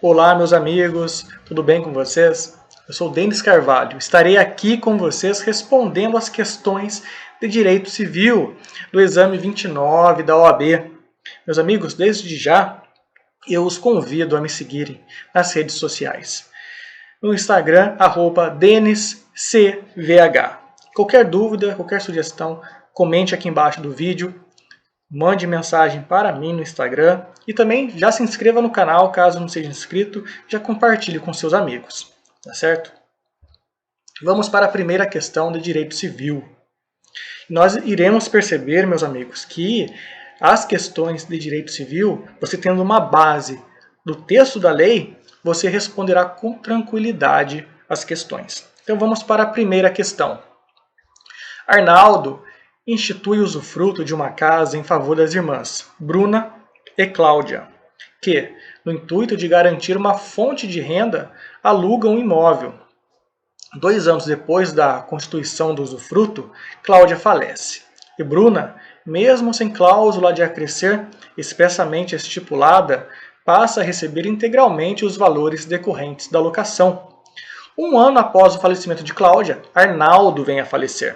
Olá, meus amigos, tudo bem com vocês? Eu sou Denis Carvalho, estarei aqui com vocês respondendo as questões de Direito Civil do exame 29 da OAB. Meus amigos, desde já, eu os convido a me seguirem nas redes sociais. No Instagram, @DenisCVH. Qualquer dúvida, qualquer sugestão, comente aqui embaixo do vídeo. Mande mensagem para mim no Instagram e também já se inscreva no canal, caso não seja inscrito, já compartilhe com seus amigos, tá certo? Vamos para a primeira questão de direito civil. Nós iremos perceber, meus amigos, que as questões de direito civil, você tendo uma base do texto da lei, você responderá com tranquilidade as questões. Então vamos para a primeira questão. Arnaldo institui usufruto de uma casa em favor das irmãs Bruna e Cláudia, que, no intuito de garantir uma fonte de renda, alugam um imóvel. 2 anos depois da constituição do usufruto, Cláudia falece. E Bruna, mesmo sem cláusula de acrescer expressamente estipulada, passa a receber integralmente os valores decorrentes da locação. 1 ano após o falecimento de Cláudia, Arnaldo vem a falecer.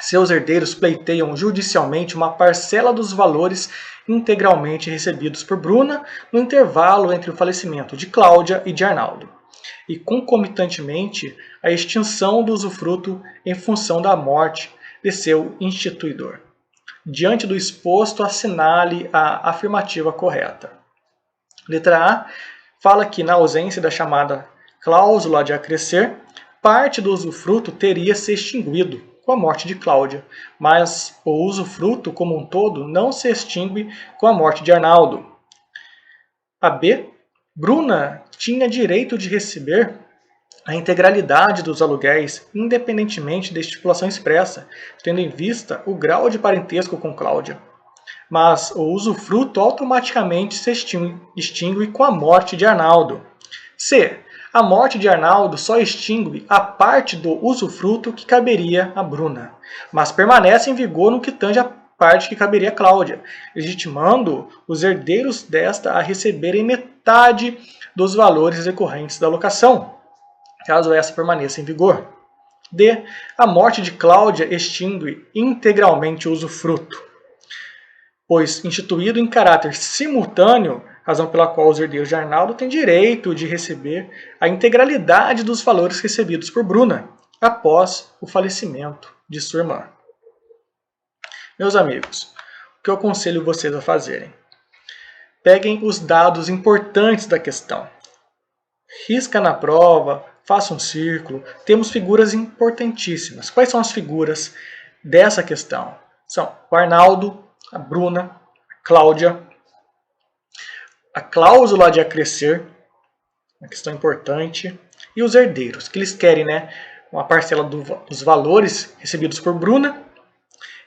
Seus herdeiros pleiteiam judicialmente uma parcela dos valores integralmente recebidos por Bruna no intervalo entre o falecimento de Cláudia e de Arnaldo, e concomitantemente a extinção do usufruto em função da morte de seu instituidor. Diante do exposto, assinale a afirmativa correta. Letra A fala que, na ausência da chamada cláusula de acrescer, parte do usufruto teria se extinguido com a morte de Cláudia, mas o usufruto como um todo não se extingue com a morte de Arnaldo. A B. Bruna tinha direito de receber a integralidade dos aluguéis, independentemente da estipulação expressa, tendo em vista o grau de parentesco com Cláudia. Mas o usufruto automaticamente se extingue com a morte de Arnaldo. C. A morte de Arnaldo só extingue a parte do usufruto que caberia a Bruna, mas permanece em vigor no que tange a parte que caberia a Cláudia, legitimando os herdeiros desta a receberem metade dos valores decorrentes da locação, caso essa permaneça em vigor. D. A morte de Cláudia extingue integralmente o usufruto, pois instituído em caráter simultâneo, razão pela qual os herdeiros de Arnaldo têm direito de receber a integralidade dos valores recebidos por Bruna após o falecimento de sua irmã. Meus amigos, o que eu aconselho vocês a fazerem? Peguem os dados importantes da questão. Risca na prova, faça um círculo. Temos figuras importantíssimas. Quais são as figuras dessa questão? São o Arnaldo, a Bruna, a Cláudia, a cláusula de acrescer, uma questão importante, e os herdeiros, que eles querem, uma parcela dos valores recebidos por Bruna,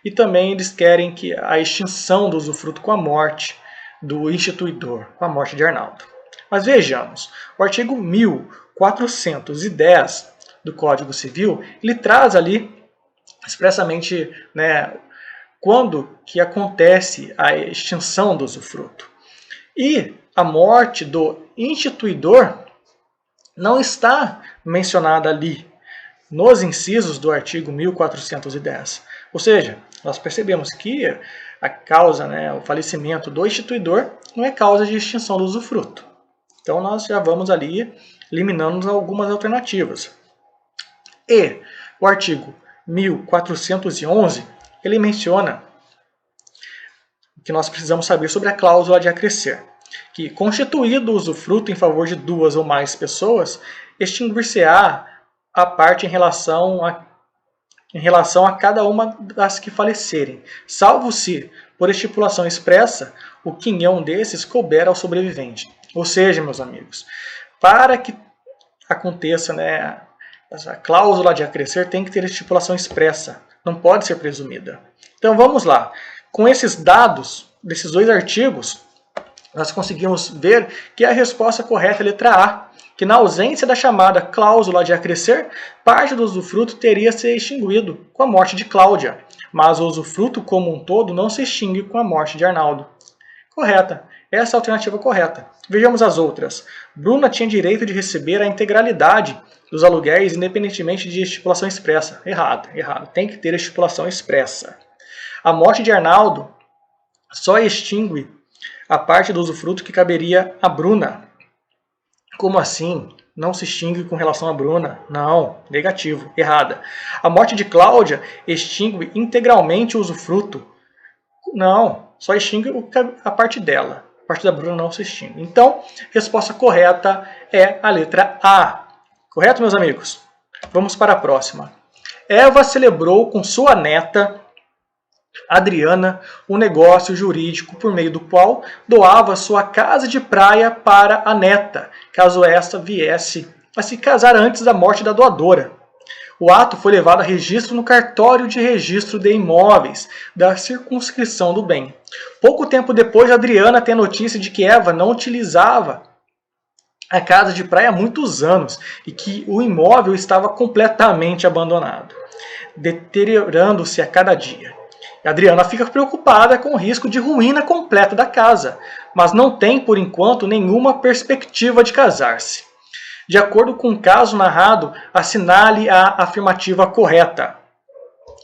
e também eles querem que a extinção do usufruto com a morte do instituidor, com a morte de Arnaldo. Mas vejamos, o artigo 1410 do Código Civil, ele traz ali expressamente quando que acontece a extinção do usufruto. E a morte do instituidor não está mencionada ali, nos incisos do artigo 1410. Ou seja, nós percebemos que a causa, o falecimento do instituidor, não é causa de extinção do usufruto. Então nós já vamos ali eliminando algumas alternativas. E o artigo 1411, ele menciona que nós precisamos saber sobre a cláusula de acrescer, que, constituído o usufruto em favor de 2 ou mais pessoas, extinguir-se-á a parte em relação a cada uma das que falecerem, salvo se, por estipulação expressa, o quinhão desses couber ao sobrevivente. Ou seja, meus amigos, para que aconteça essa cláusula de acrescer, tem que ter estipulação expressa, não pode ser presumida. Então vamos lá. Com esses dados desses 2 artigos, nós conseguimos ver que a resposta correta é a letra A, que na ausência da chamada cláusula de acrescer, parte do usufruto teria se extinguido com a morte de Cláudia, mas o usufruto como um todo não se extingue com a morte de Arnaldo. Correta. Essa é a alternativa correta. Vejamos as outras. Bruna tinha direito de receber a integralidade dos aluguéis independentemente de estipulação expressa. Errado, errado. Tem que ter estipulação expressa. A morte de Arnaldo só extingue a parte do usufruto que caberia a Bruna. Como assim? Não se extingue com relação a Bruna? Não, negativo, errada. A morte de Cláudia extingue integralmente o usufruto? Não, só extingue a parte dela. A parte da Bruna não se extingue. Então, a resposta correta é a letra A. Correto, meus amigos? Vamos para a próxima. Eva celebrou com sua neta Adriana um negócio jurídico por meio do qual doava sua casa de praia para a neta, caso esta viesse a se casar antes da morte da doadora. O ato foi levado a registro no cartório de registro de imóveis da circunscrição do bem. Pouco tempo depois, Adriana tem a notícia de que Eva não utilizava a casa de praia há muitos anos e que o imóvel estava completamente abandonado, deteriorando-se a cada dia. Adriana fica preocupada com o risco de ruína completa da casa, mas não tem, por enquanto, nenhuma perspectiva de casar-se. De acordo com o caso narrado, assinale a afirmativa correta.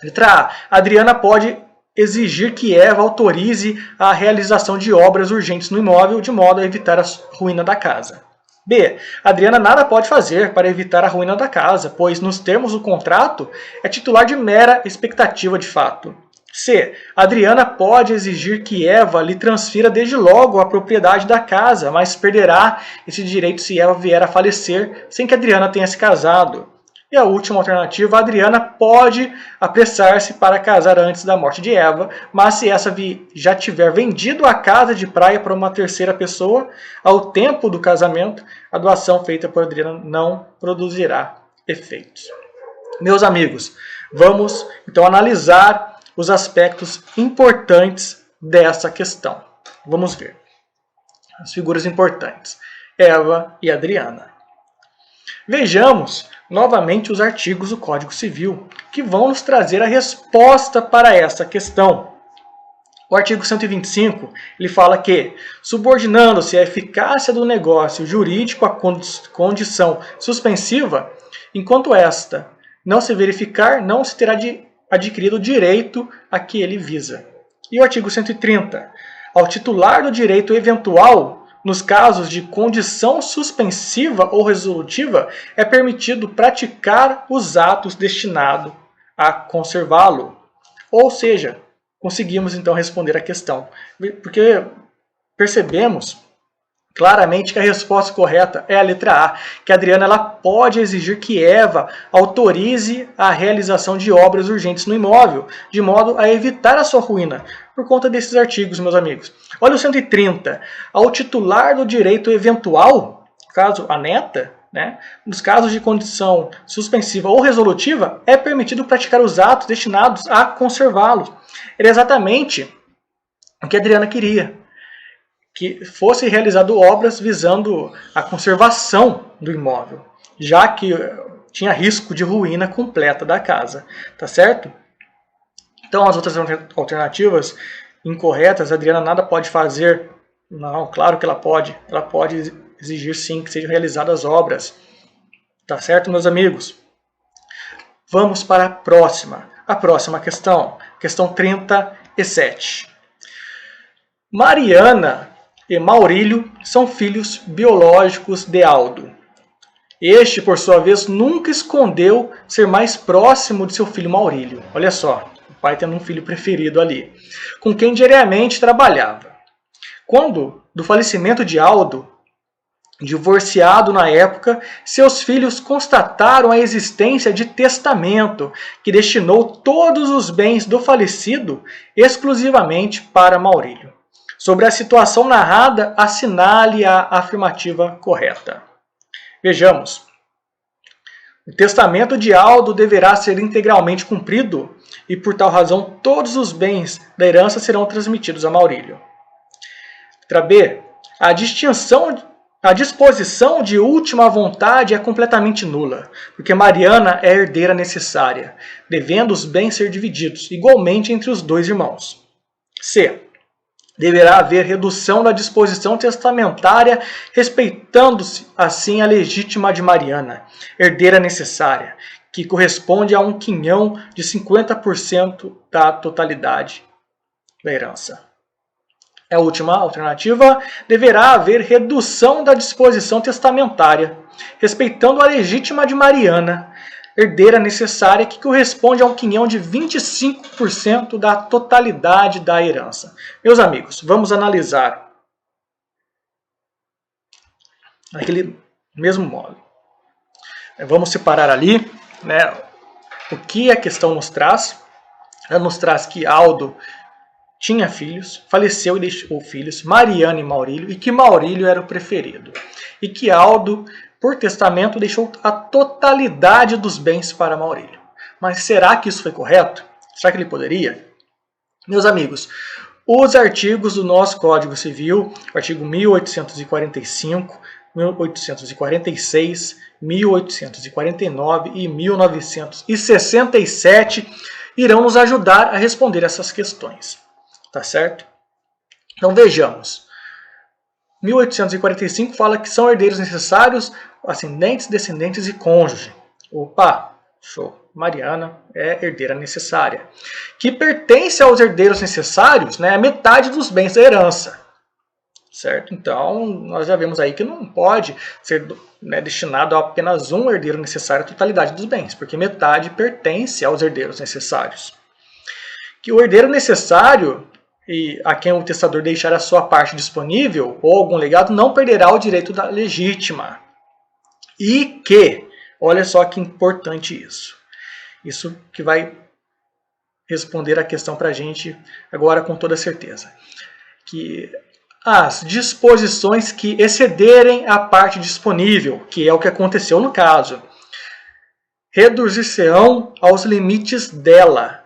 Letra A. Adriana pode exigir que Eva autorize a realização de obras urgentes no imóvel, de modo a evitar a ruína da casa. B. Adriana nada pode fazer para evitar a ruína da casa, pois, nos termos do contrato, é titular de mera expectativa de fato. C. Adriana pode exigir que Eva lhe transfira desde logo a propriedade da casa, mas perderá esse direito se Eva vier a falecer sem que Adriana tenha se casado. E a última alternativa, Adriana pode apressar-se para casar antes da morte de Eva, mas se essa já tiver vendido a casa de praia para uma terceira pessoa, ao tempo do casamento, a doação feita por Adriana não produzirá efeitos. Meus amigos, vamos então analisar os aspectos importantes dessa questão. Vamos ver. As figuras importantes. Eva e Adriana. Vejamos novamente os artigos do Código Civil, que vão nos trazer a resposta para essa questão. O artigo 125, ele fala que, subordinando-se a eficácia do negócio jurídico à condição suspensiva, enquanto esta não se verificar, não se terá de adquirido o direito a que ele visa. E o artigo 130. Ao titular do direito eventual, nos casos de condição suspensiva ou resolutiva, é permitido praticar os atos destinados a conservá-lo. Ou seja, conseguimos então responder a questão. Porque percebemos claramente que a resposta correta é a letra A, que a Adriana ela pode exigir que Eva autorize a realização de obras urgentes no imóvel, de modo a evitar a sua ruína, por conta desses artigos, meus amigos. Olha o 130. Ao titular do direito eventual, caso a neta, nos casos de condição suspensiva ou resolutiva, é permitido praticar os atos destinados a conservá-los. Era exatamente o que a Adriana queria, que fosse realizado obras visando a conservação do imóvel, já que tinha risco de ruína completa da casa, tá certo? Então as outras alternativas incorretas, a Adriana nada pode fazer. Não, claro que ela pode exigir sim que sejam realizadas obras, tá certo, meus amigos? Vamos para a próxima questão, questão 37. Mariana e Maurílio são filhos biológicos de Aldo. Este, por sua vez, nunca escondeu ser mais próximo de seu filho Maurílio. Olha só, o pai tendo um filho preferido ali, com quem diariamente trabalhava. Quando do falecimento de Aldo, divorciado na época, seus filhos constataram a existência de testamento que destinou todos os bens do falecido exclusivamente para Maurílio. Sobre a situação narrada, assinale a afirmativa correta. Vejamos. O testamento de Aldo deverá ser integralmente cumprido e, por tal razão, todos os bens da herança serão transmitidos a Maurílio. Letra B. A disposição de última vontade é completamente nula, porque Mariana é a herdeira necessária, devendo os bens ser divididos igualmente entre os dois irmãos. C. deverá haver redução da disposição testamentária, respeitando-se, assim, a legítima de Mariana, herdeira necessária, que corresponde a um quinhão de 50% da totalidade da herança. A última alternativa, deverá haver redução da disposição testamentária, respeitando a legítima de Mariana, herdeira necessária, que corresponde a um quinhão de 25% da totalidade da herança. Meus amigos, vamos analisar aquele mesmo modo. Vamos separar ali, né, o que a questão nos traz. Ela nos traz que Aldo tinha filhos, faleceu e deixou filhos, Mariana e Maurílio, e que Maurílio era o preferido. E que Aldo, por testamento, deixou a totalidade dos bens para Maurílio. Mas será que isso foi correto? Será que ele poderia? Meus amigos, os artigos do nosso Código Civil, o artigo 1845, 1846, 1849 e 1967, irão nos ajudar a responder essas questões. Tá certo? Então vejamos. 1845 fala que são herdeiros necessários ascendentes, descendentes e cônjuge. Opa, show. Mariana é herdeira necessária. Que pertence aos herdeiros necessários, né, a metade dos bens da herança. Certo? Então, nós já vemos aí que não pode ser, né, destinado a apenas um herdeiro necessário a totalidade dos bens, porque metade pertence aos herdeiros necessários. Que o herdeiro necessário e a quem o testador deixar a sua parte disponível ou algum legado não perderá o direito da legítima. E que, olha só que importante isso. Isso que vai responder a questão para a gente agora com toda certeza. Que as disposições que excederem a parte disponível, que é o que aconteceu no caso, reduzir-se-ão aos limites dela,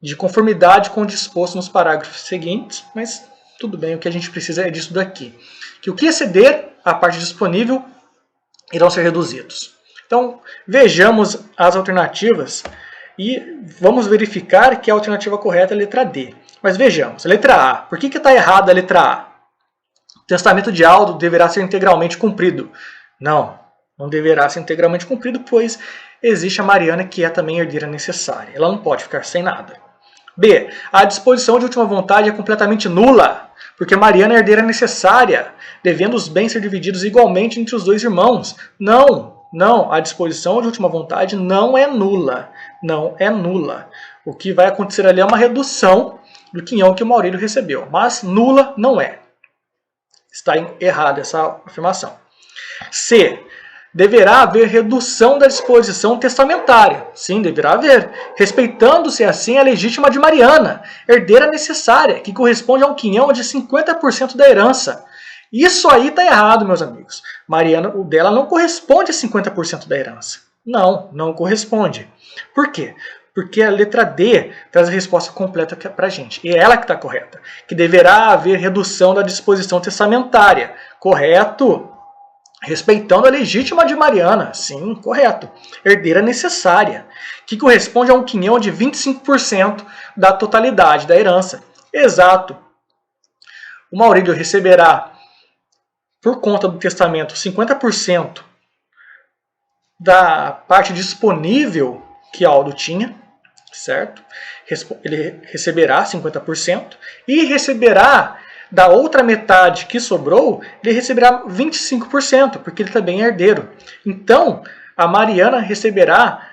de conformidade com o disposto nos parágrafos seguintes, mas tudo bem, o que a gente precisa é disso daqui. Que o que exceder a parte disponível irão ser reduzidos. Então, vejamos as alternativas e vamos verificar que a alternativa correta é a letra D. Mas vejamos, a letra A. Por que está errada a letra A? O testamento de Aldo deverá ser integralmente cumprido. Não deverá ser integralmente cumprido, pois existe a Mariana, que é também herdeira necessária. Ela não pode ficar sem nada. B. A disposição de última vontade é completamente nula, porque Mariana é herdeira necessária, devendo os bens ser divididos igualmente entre os dois irmãos. Não, a disposição de última vontade não é nula. Não é nula. O que vai acontecer ali é uma redução do quinhão que o Maurílio recebeu, mas nula não é. Está errada essa afirmação. C. Deverá haver redução da disposição testamentária. Sim, deverá haver. Respeitando-se assim a legítima de Mariana, herdeira necessária, que corresponde a um quinhão de 50% da herança. Isso aí está errado, meus amigos. Mariana, o dela não corresponde a 50% da herança. Não corresponde. Por quê? Porque a letra D traz a resposta completa para a gente. E é ela que está correta. Que deverá haver redução da disposição testamentária. Correto? Respeitando a legítima de Mariana. Sim, correto. Herdeira necessária. Que corresponde a um quinhão de 25% da totalidade da herança. Exato. O Maurílio receberá, por conta do testamento, 50% da parte disponível que Aldo tinha, certo? Ele receberá 50% e receberá da outra metade que sobrou, ele receberá 25%, porque ele também é herdeiro. Então, a Mariana receberá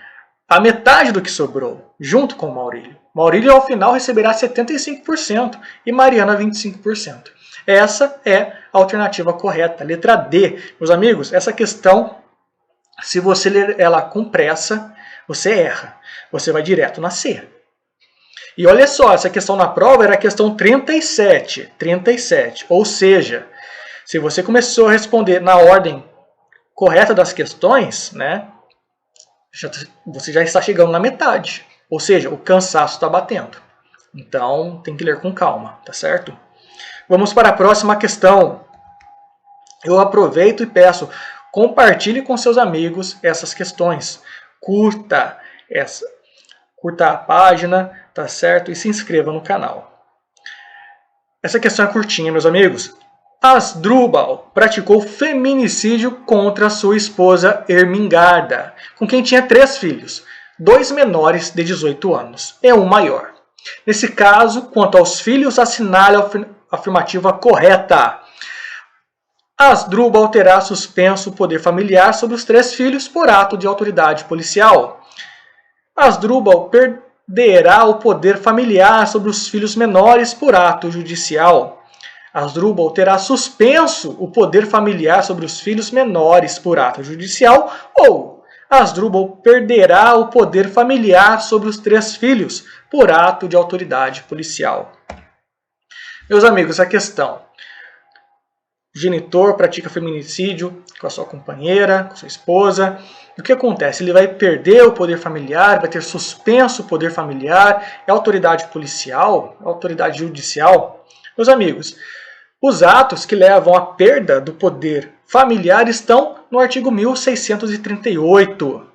a metade do que sobrou, junto com o Maurílio. Maurílio, ao final, receberá 75% e Mariana 25%. Essa é a alternativa correta, letra D. Meus amigos, essa questão, se você ler ela com pressa, você erra. Você vai direto na C. E olha só, essa questão na prova era a questão 37. Ou seja, se você começou a responder na ordem correta das questões, né, você já está chegando na metade. Ou seja, o cansaço está batendo. Então, tem que ler com calma, tá certo? Vamos para a próxima questão. Eu aproveito e peço, compartilhe com seus amigos essas questões. Curta a página, tá certo? E se inscreva no canal. Essa questão é curtinha, meus amigos. Asdrubal praticou feminicídio contra sua esposa Ermengarda, com quem tinha 3 filhos, 2 menores de 18 anos e um maior. Nesse caso, quanto aos filhos, assinale a afirmativa correta. Asdrubal terá suspenso o poder familiar sobre os 3 filhos por ato de autoridade policial. Asdrubal perderá o poder familiar sobre os filhos menores por ato judicial. Asdrubal terá suspenso o poder familiar sobre os filhos menores por ato judicial, ou Asdrubal perderá o poder familiar sobre os 3 filhos por ato de autoridade policial. Meus amigos, a questão: o genitor pratica feminicídio com a sua companheira, com a sua esposa. O que acontece? Ele vai perder o poder familiar, vai ter suspenso o poder familiar, é autoridade policial, é autoridade judicial. Meus amigos, os atos que levam à perda do poder familiar estão no artigo 1638.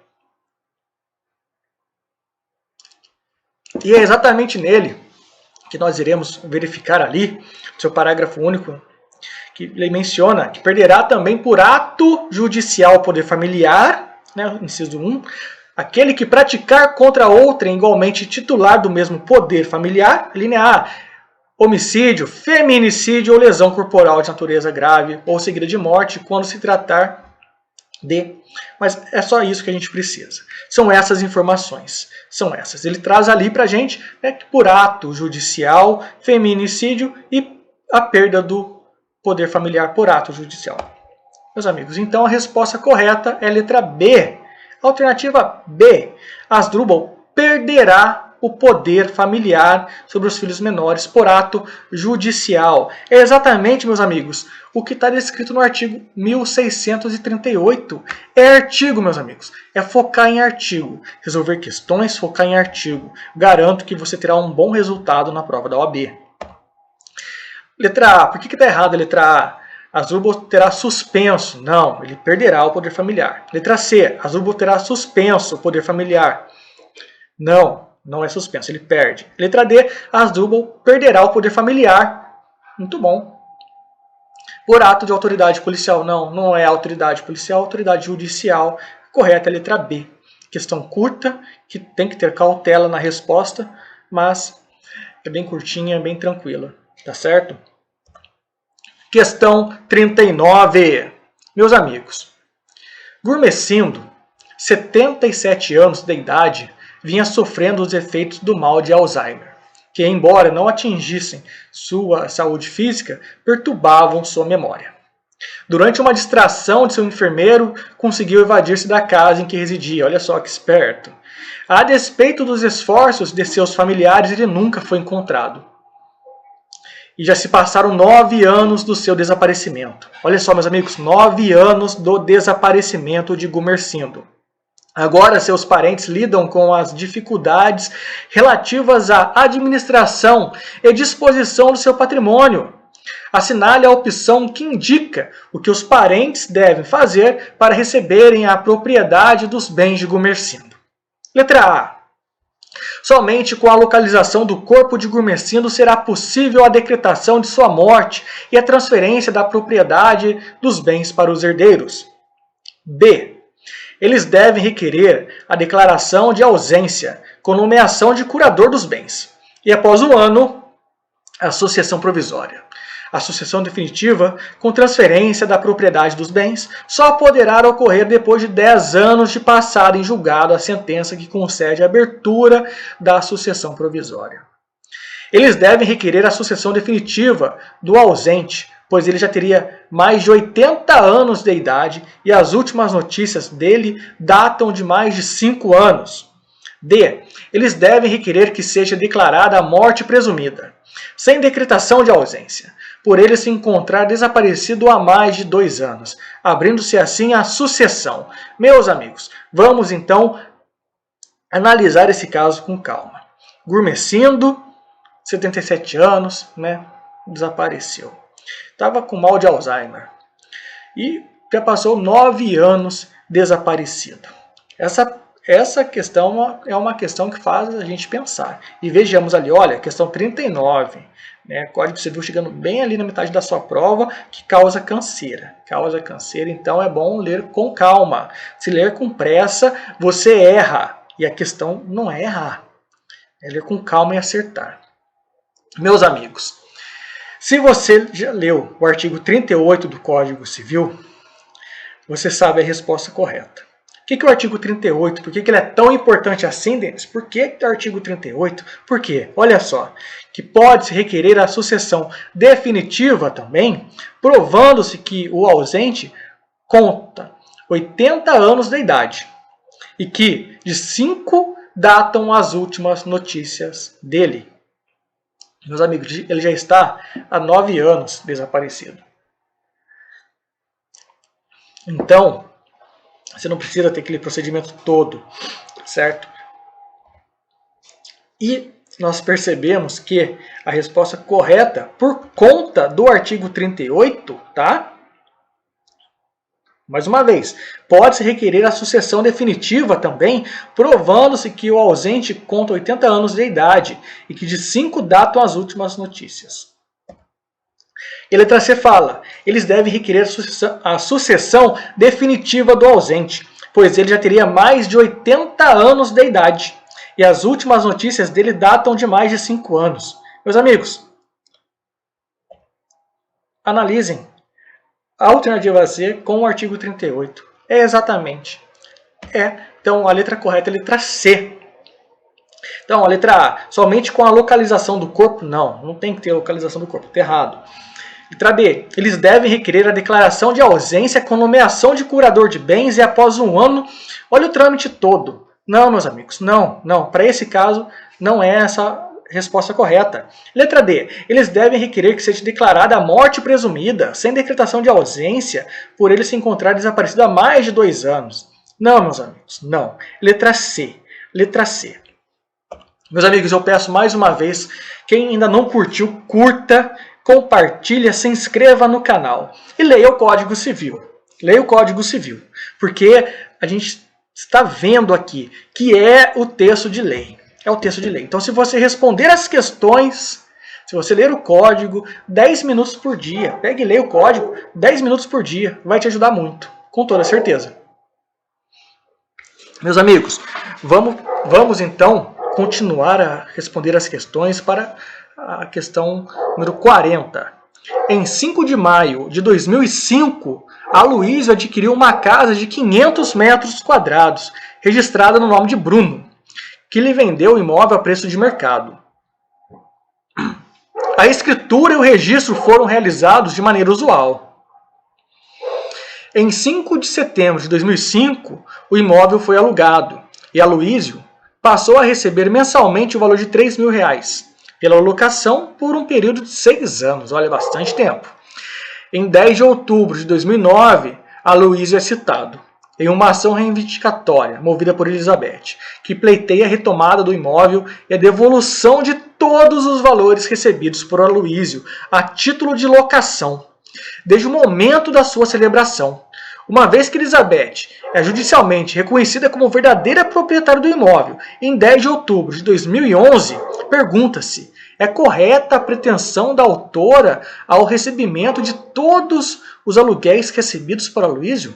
E é exatamente nele que nós iremos verificar ali, no seu parágrafo único, que ele menciona que perderá também por ato judicial o poder familiar, né, inciso 1, aquele que praticar contra outrem igualmente titular do mesmo poder familiar, linha A, homicídio, feminicídio ou lesão corporal de natureza grave ou seguida de morte, quando se tratar de... Mas é só isso que a gente precisa. São essas informações. São essas. Ele traz ali pra gente, né, que por ato judicial, feminicídio e a perda do poder familiar por ato judicial. Meus amigos, então a resposta correta é a letra B. Alternativa B. Asdrubal perderá o poder familiar sobre os filhos menores por ato judicial. É exatamente, meus amigos, o que está descrito no artigo 1638. É artigo, meus amigos. É focar em artigo. Resolver questões, focar em artigo. Garanto que você terá um bom resultado na prova da OAB. Letra A. Por que está errado a letra A? Asdrubal terá suspenso. Não, ele perderá o poder familiar. Letra C. Asdrubal terá suspenso o poder familiar. Não, não é suspenso, ele perde. Letra D. Asdrubal perderá o poder familiar. Muito bom. Por ato de autoridade policial. Não, não é autoridade policial, é autoridade judicial. Correta é a letra B. Questão curta, que tem que ter cautela na resposta, mas é bem curtinha, bem tranquila. Tá certo? Questão 39. Meus amigos, Gurmecindo, 77 anos de idade, vinha sofrendo os efeitos do mal de Alzheimer, que, embora não atingissem sua saúde física, perturbavam sua memória. Durante uma distração de seu enfermeiro, conseguiu evadir-se da casa em que residia. Olha só que esperto. A despeito dos esforços de seus familiares, ele nunca foi encontrado. E já se passaram 9 anos do seu desaparecimento. Olha só, meus amigos, 9 anos do desaparecimento de Gurmecindo. Agora seus parentes lidam com as dificuldades relativas à administração e disposição do seu patrimônio. Assinale a opção que indica o que os parentes devem fazer para receberem a propriedade dos bens de Gurmecindo. Letra A. Somente com a localização do corpo de Gurmecindo será possível a decretação de sua morte e a transferência da propriedade dos bens para os herdeiros. B. Eles devem requerer a declaração de ausência com nomeação de curador dos bens. E após um ano, a sucessão provisória. A sucessão definitiva, com transferência da propriedade dos bens, só poderá ocorrer depois de 10 anos de passada em julgado a sentença que concede a abertura da sucessão provisória. Eles devem requerer a sucessão definitiva do ausente, pois ele já teria mais de 80 anos de idade e as últimas notícias dele datam de mais de 5 anos. D. Eles devem requerer que seja declarada a morte presumida, sem decretação de ausência, por ele se encontrar desaparecido há mais de 2 anos, abrindo-se assim a sucessão. Meus amigos, vamos então analisar esse caso com calma. Gurmecindo, 77 anos, né, desapareceu. Estava com mal de Alzheimer e já passou 9 anos desaparecido. essa questão é uma questão que faz a gente pensar. E vejamos ali, olha, questão 39, né, Código Civil chegando bem ali na metade da sua prova, que causa canseira. Causa canseira, então é bom ler com calma. Se ler com pressa, você erra. E a questão não é errar, é ler com calma e acertar. Meus amigos, se você já leu o artigo 38 do Código Civil, você sabe a resposta correta. O que é o artigo 38? Por que ele é tão importante assim, Denis? Por que o artigo 38? Por quê? Olha só, que pode-se requerer a sucessão definitiva também, provando-se que o ausente conta 80 anos de idade e que de 5 datam as últimas notícias dele. Meus amigos, ele já está há 9 anos desaparecido. Então, você não precisa ter aquele procedimento todo, certo? E nós percebemos que a resposta correta, por conta do artigo 38, tá? Mais uma vez, pode-se requerer a sucessão definitiva também, provando-se que o ausente conta 80 anos de idade e que de 5 datam as últimas notícias. E a letra C fala, eles devem requerer a sucessão definitiva do ausente, pois ele já teria mais de 80 anos de idade, e as últimas notícias dele datam de mais de 5 anos. Meus amigos, analisem a alternativa C com o artigo 38. É exatamente. Então a letra correta é a letra C. Então a letra A, somente com a localização do corpo? Não tem que ter localização do corpo, está errado. Letra B, eles devem requerer a declaração de ausência com nomeação de curador de bens e após 1 ano, olha o trâmite todo. Não, meus amigos, não. Para esse caso, não é essa resposta correta. Letra D, eles devem requerer que seja declarada a morte presumida, sem decretação de ausência, por ele se encontrar desaparecido há mais de 2 anos. Não, meus amigos, não. Letra C. Meus amigos, eu peço mais uma vez, quem ainda não curtiu, curta, compartilha, se inscreva no canal e leia o Código Civil. Leia o Código Civil, porque a gente está vendo aqui que é o texto de lei. É o texto de lei. Então, se você responder as questões, se você ler o código, 10 minutos por dia, pegue e leia o código, 10 minutos por dia, vai te ajudar muito, com toda certeza. Meus amigos, vamos então continuar a responder as questões para a questão número 40. Em 5 de maio de 2005, Aloysio adquiriu uma casa de 500 metros quadrados, registrada no nome de Bruno, que lhe vendeu o imóvel a preço de mercado. A escritura e o registro foram realizados de maneira usual. Em 5 de setembro de 2005, o imóvel foi alugado e Aloysio passou a receber mensalmente o valor de R$3.000 pela locação por um período de 6 anos, olha, bastante tempo. Em 10 de outubro de 2009, Aloysio é citado em uma ação reivindicatória movida por Elizabeth, que pleiteia a retomada do imóvel e a devolução de todos os valores recebidos por Aloysio a título de locação, desde o momento da sua celebração. Uma vez que Elizabeth é judicialmente reconhecida como verdadeira proprietária do imóvel, em 10 de outubro de 2011, pergunta-se, é correta a pretensão da autora ao recebimento de todos os aluguéis recebidos por Aloysio?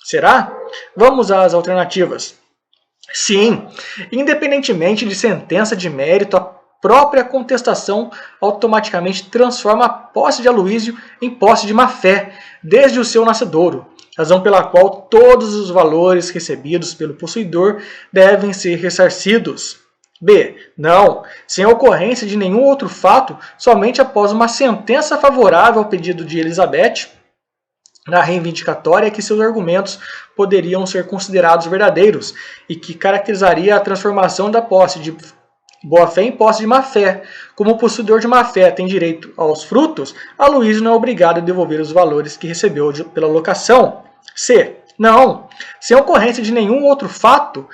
Será? Vamos às alternativas. Sim, independentemente de sentença de mérito, a própria contestação automaticamente transforma a posse de Aloysio em posse de má-fé, desde o seu nascedouro, razão pela qual todos os valores recebidos pelo possuidor devem ser ressarcidos. B. Não, sem ocorrência de nenhum outro fato, somente após uma sentença favorável ao pedido de Elizabeth, na reivindicatória, que seus argumentos poderiam ser considerados verdadeiros e que caracterizaria a transformação da posse de boa-fé em posse de má-fé. Como o possuidor de má-fé tem direito aos frutos, Aloysio não é obrigado a devolver os valores que recebeu pela locação. C. Não, sem ocorrência de nenhum outro fato,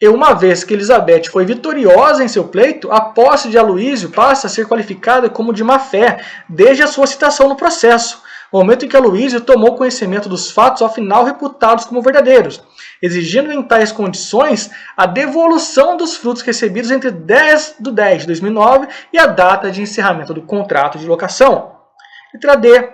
e uma vez que Elizabeth foi vitoriosa em seu pleito, a posse de Aloysio passa a ser qualificada como de má-fé, desde a sua citação no processo, momento em que Aloysio tomou conhecimento dos fatos ao final reputados como verdadeiros, exigindo em tais condições a devolução dos frutos recebidos entre 10/10 de 2009 e a data de encerramento do contrato de locação. Letra D.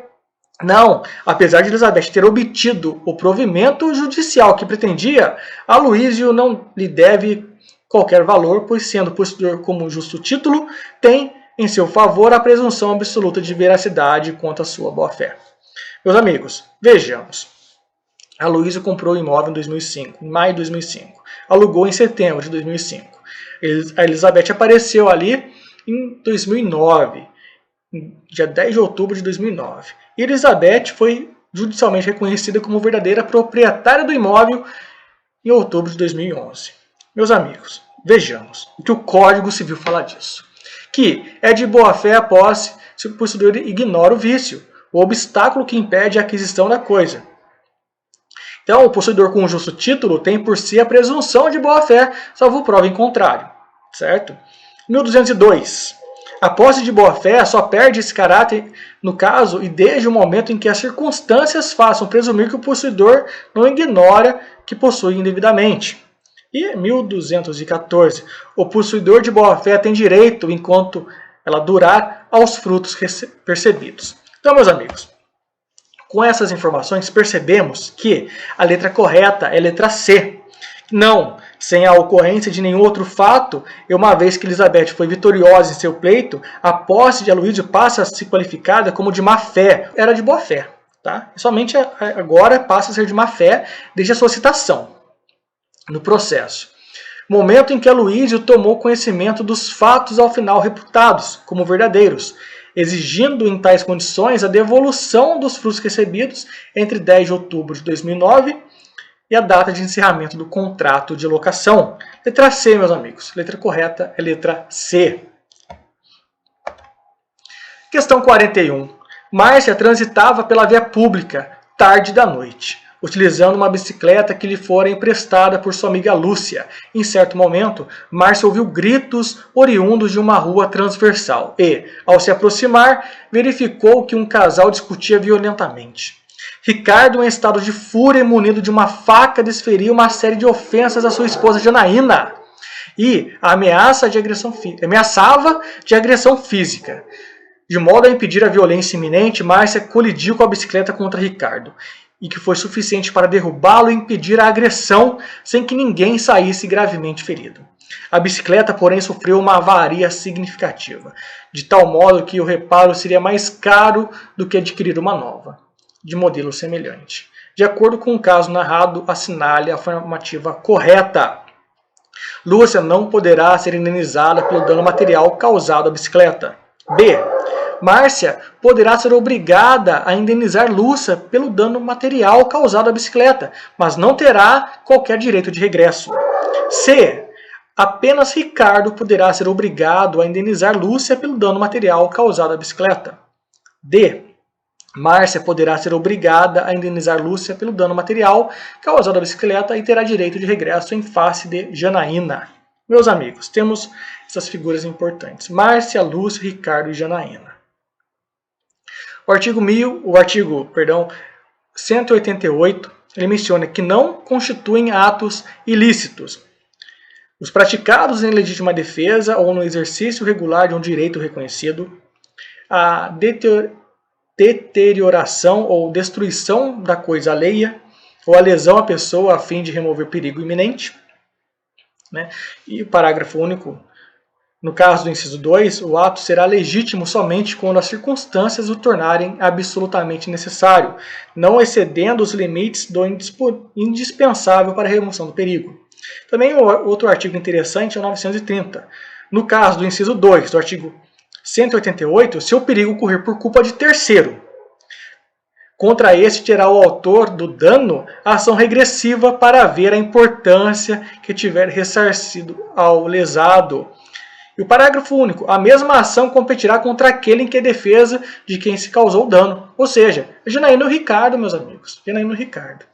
Não, apesar de Elizabeth ter obtido o provimento judicial que pretendia, Aloysio não lhe deve qualquer valor, pois sendo possuidor como justo título, tem em seu favor a presunção absoluta de veracidade quanto à sua boa-fé. Meus amigos, vejamos. Aloysio comprou o imóvel em 2005, em maio de 2005. Alugou em setembro de 2005. A Elizabeth apareceu ali em 2009, dia 10 de outubro de 2009. E Elizabeth foi judicialmente reconhecida como verdadeira proprietária do imóvel em outubro de 2011. Meus amigos, vejamos o que o Código Civil fala disso. Que é de boa-fé a posse se o possuidor ignora o vício, o obstáculo que impede a aquisição da coisa. Então, o possuidor com justo título tem por si a presunção de boa-fé, salvo prova em contrário. Certo? 1202. A posse de boa-fé só perde esse caráter no caso e desde o momento em que as circunstâncias façam presumir que o possuidor não ignora que possui indevidamente. E 1214. O possuidor de boa-fé tem direito, enquanto ela durar, aos frutos percebidos. Então, meus amigos, com essas informações percebemos que a letra correta é a letra C. Não, sem a ocorrência de nenhum outro fato, e uma vez que Elizabeth foi vitoriosa em seu pleito, a posse de Aloysio passa a ser qualificada como de má-fé. Era de boa-fé, tá? E somente agora passa a ser de má-fé desde a sua citação no processo. Momento em que Aloysio tomou conhecimento dos fatos ao final reputados como verdadeiros, exigindo em tais condições a devolução dos frutos recebidos entre 10 de outubro de 2009 e a data de encerramento do contrato de locação. Letra C, meus amigos. Letra correta é letra C. Questão 41. Márcia transitava pela via pública, tarde da noite, utilizando uma bicicleta que lhe fora emprestada por sua amiga Lúcia. Em certo momento, Márcia ouviu gritos oriundos de uma rua transversal e, ao se aproximar, verificou que um casal discutia violentamente. Ricardo, em estado de fúria e munido de uma faca, desferiu uma série de ofensas à sua esposa Janaína e ameaçava de agressão física. De modo a impedir a violência iminente, Márcia colidiu com a bicicleta contra Ricardo, e que foi suficiente para derrubá-lo e impedir a agressão sem que ninguém saísse gravemente ferido. A bicicleta, porém, sofreu uma avaria significativa, de tal modo que o reparo seria mais caro do que adquirir uma nova, de modelo semelhante. De acordo com o caso narrado, assinale a afirmativa correta. Lúcia não poderá ser indenizada pelo dano material causado à bicicleta. B. Márcia poderá ser obrigada a indenizar Lúcia pelo dano material causado à bicicleta, mas não terá qualquer direito de regresso. C. Apenas Ricardo poderá ser obrigado a indenizar Lúcia pelo dano material causado à bicicleta. D. Márcia poderá ser obrigada a indenizar Lúcia pelo dano material causado à bicicleta e terá direito de regresso em face de Janaína. Meus amigos, temos essas figuras importantes. Márcia, Lúcia, Ricardo e Janaína. O artigo 188, ele menciona que não constituem atos ilícitos os praticados em legítima defesa ou no exercício regular de um direito reconhecido, a deterioração ou destruição da coisa alheia, ou a lesão à pessoa a fim de remover perigo iminente. Né? E o parágrafo único, no caso do inciso 2, o ato será legítimo somente quando as circunstâncias o tornarem absolutamente necessário, não excedendo os limites do indispensável para a remoção do perigo. Também outro artigo interessante é o 930. No caso do inciso 2 do artigo 188, se o perigo ocorrer por culpa de terceiro, contra este terá o autor do dano a ação regressiva para ver a importância que tiver ressarcido ao lesado. E o parágrafo único, a mesma ação competirá contra aquele em que é defesa de quem se causou o dano. Ou seja, Janaína e o Ricardo, meus amigos. Janaína e o Ricardo.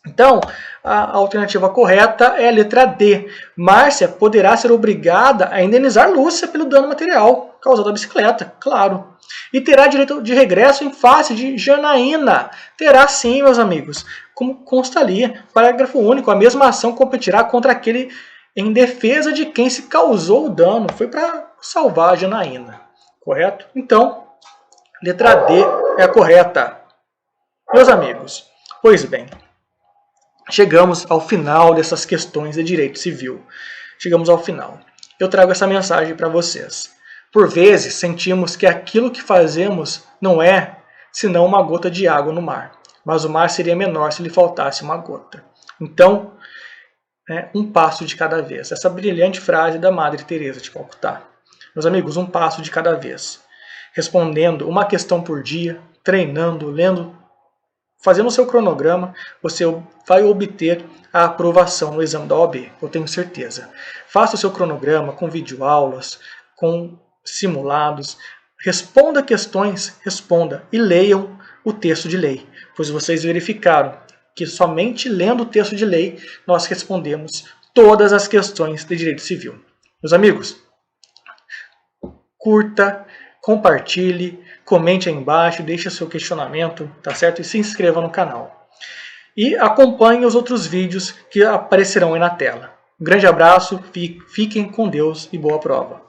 Então, a alternativa correta é a letra D. Márcia poderá ser obrigada a indenizar Lúcia pelo dano material causado à bicicleta, claro. E terá direito de regresso em face de Janaína. Terá sim, meus amigos. Como consta ali, parágrafo único, a mesma ação competirá contra aquele em defesa de quem se causou o dano. Foi para salvar a Janaína, correto? Então, letra D é a correta. Meus amigos, pois bem, chegamos ao final dessas questões de direito civil. Chegamos ao final. Eu trago essa mensagem para vocês. Por vezes, sentimos que aquilo que fazemos não é senão uma gota de água no mar. Mas o mar seria menor se lhe faltasse uma gota. Então, um passo de cada vez. Essa brilhante frase da Madre Teresa de Calcutá. Meus amigos, um passo de cada vez. Respondendo uma questão por dia, treinando, lendo, fazendo o seu cronograma, você vai obter a aprovação no exame da OAB, eu tenho certeza. Faça o seu cronograma com videoaulas, com simulados, responda questões, responda e leiam o texto de lei, pois vocês verificaram que somente lendo o texto de lei nós respondemos todas as questões de direito civil. Meus amigos, curta, compartilhe, comente aí embaixo, deixe seu questionamento, tá certo? E se inscreva no canal. E acompanhe os outros vídeos que aparecerão aí na tela. Um grande abraço, fiquem com Deus e boa prova.